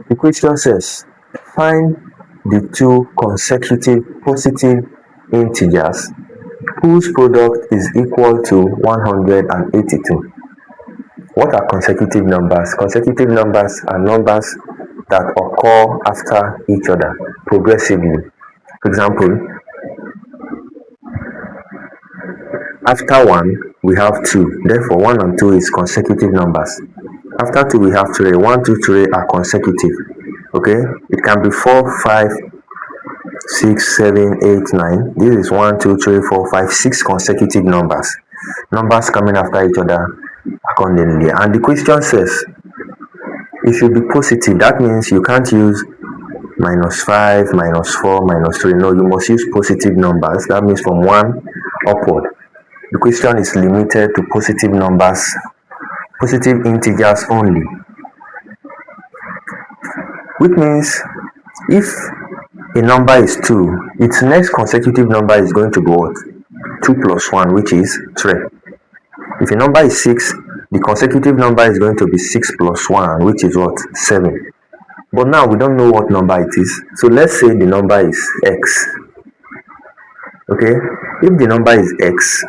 The question says, find the two consecutive positive integers whose product is equal to 182. What are consecutive numbers? Consecutive numbers are numbers that occur after each other progressively. For example, after 1 we have 2, therefore 1 and 2 is consecutive numbers. After 2 we have 3, 1, 2, 3 are consecutive. Okay, it can be 4, 5, 6, 7, 8, 9. This is 1, 2, 3, 4, 5, 6 consecutive numbers. Numbers coming after each other accordingly. And the question says, it should be positive. That means you can't use -5, -4, -3. No, you must use positive numbers. That means from 1 upward. The question is limited to positive numbers, positive integers only. Which means if a number is 2, its next consecutive number is going to be what? 2 plus 1, which is 3. If a number is 6, the consecutive number is going to be 6 plus 1, which is what? 7. But now we don't know what number it is. So let's say the number is x. Okay, if the number is x,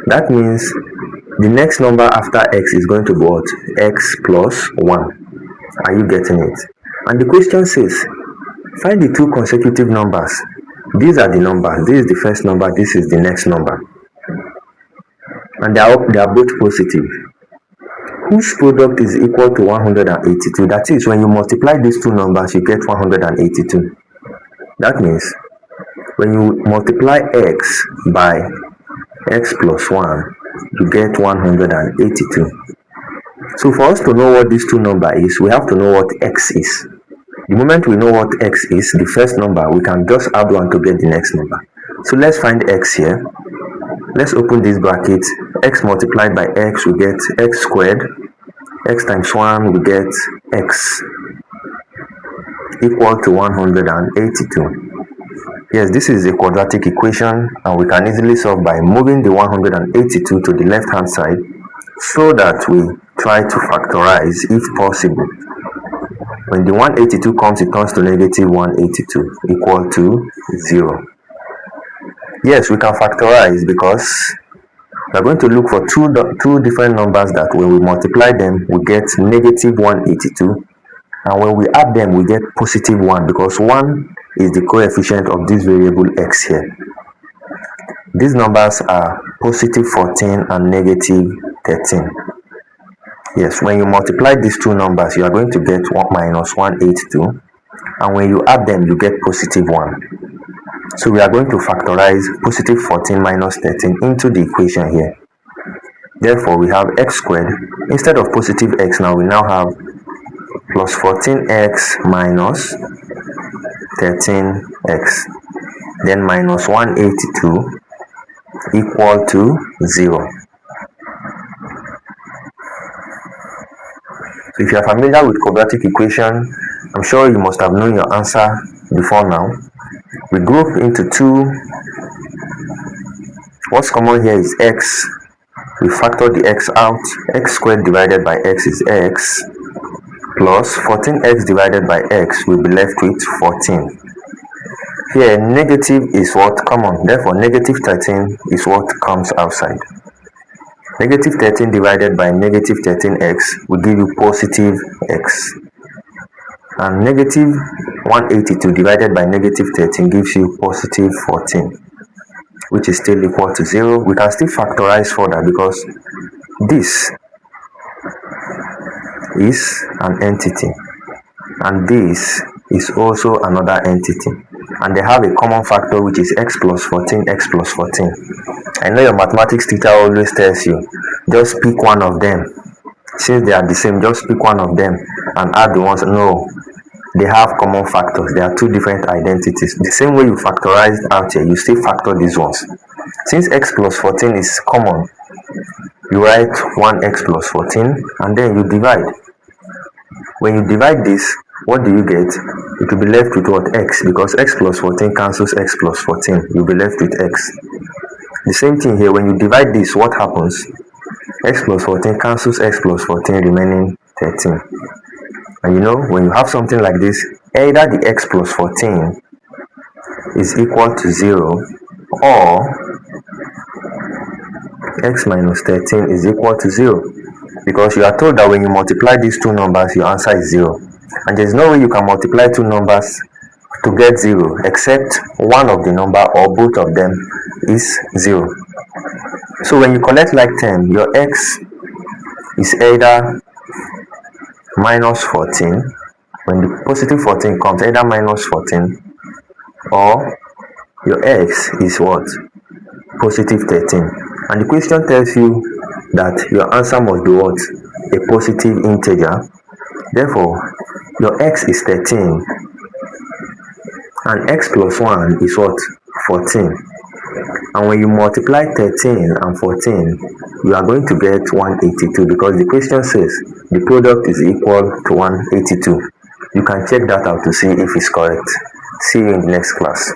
that means the next number after x is going to be what? X plus 1. Are you getting it? And the question says, find the two consecutive numbers. These are the numbers. This is the first number, this is the next number. And they are both positive. Whose product is equal to 182? That is, when you multiply these two numbers, you get 182. That means when you multiply x by x plus 1, you get 182. So for us to know what this two number is, we have to know what x is. The moment we know what x is, the first number, we can just add 1 to get the next number. So let's find x here. Let's open this bracket. X multiplied by x, we get x squared. X times 1, we get x equal to 182. Yes, this is a quadratic equation, and we can easily solve by moving the 182 to the left hand side so that we try to factorize if possible. When the 182 comes, it turns to negative 182 equal to 0. Yes, we can factorize because we are going to look for two different numbers that when we multiply them, we get negative 182. And when we add them, we get positive 1 because 1 is the coefficient of this variable x here. These numbers are positive 14 and negative 13. Yes, when you multiply these two numbers, you are going to get minus 182. And when you add them, you get positive 1. So we are going to factorize positive 14 minus 13 into the equation here. Therefore, we have x squared. Instead of positive x, now we now have plus 14x minus 13x, then minus 182 equal to 0. So if you are familiar with quadratic equation, I'm sure you must have known your answer before now. We group into two. What's common here is x. We factor the x out. X squared divided by x is x, plus 14x divided by x will be left with 14. Here negative is what common, therefore negative 13 is what comes outside. Negative 13 divided by negative 13x will give you positive x. And negative 182 divided by negative 13 gives you positive 14, which is still equal to 0. We can still factorize further because this is an entity and this is also another entity, and they have a common factor which is x plus 14, x plus 14. I know your mathematics teacher always tells you, just pick one of them. Since they are the same, just pick one of them and add the ones. No, they have common factors. They are two different identities. The same way you factorized out here, you still factor these ones. Since x plus 14 is common, you write 1x plus 14 and then you divide. When you divide this, what do you get? It will be left with what? X, because x plus 14 cancels x plus 14. You'll be left with x. The same thing here, when you divide this, what happens? X plus 14 cancels x plus 14, remaining 13. And you know, when you have something like this, either the x plus 14 is equal to 0 or x minus 13 is equal to 0, because you are told that when you multiply these two numbers, your answer is 0. And there is no way you can multiply two numbers to get 0 except one of the number or both of them is 0. So when you collect like term, your x is either minus 14, when the positive 14 comes, either minus 14, or your x is what? Positive 13. And the question tells you that your answer must be what? A positive integer. Therefore, your x is 13 and x plus 1 is what? 14. And when you multiply 13 and 14, you are going to get 182, because the question says the product is equal to 182. You can check that out to see if it's correct. See you in the next class.